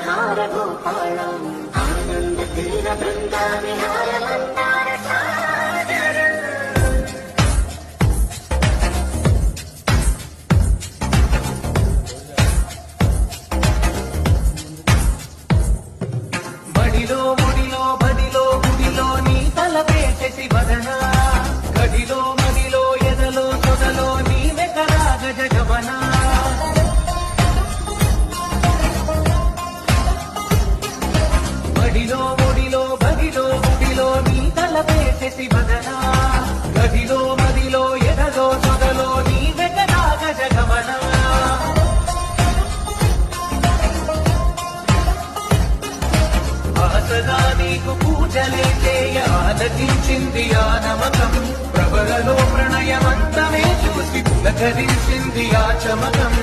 हार गोपालम् आनन्द तीर बृन्दाविहार मन्दार सागरम् बडिलो मुडिलो बडिलो गुडिलो नी तलपेసి వదనా గడిలో మడిలో ఎదలో సొదలో నీవే కదా గజగమనా బడిలో ముడిలో బడిలో గుడిలో నీ తలపేసి వదనా గడిలో మడిలో ఎదలో సొదలో నీవే కదా గజగమనా ఆసగా నీకు పూజలే చేయ ఆలకించింది ఆ నమకం ప్రబలలో ప్రణయమంతమే చూసి పులకరించింది ఆ చమకం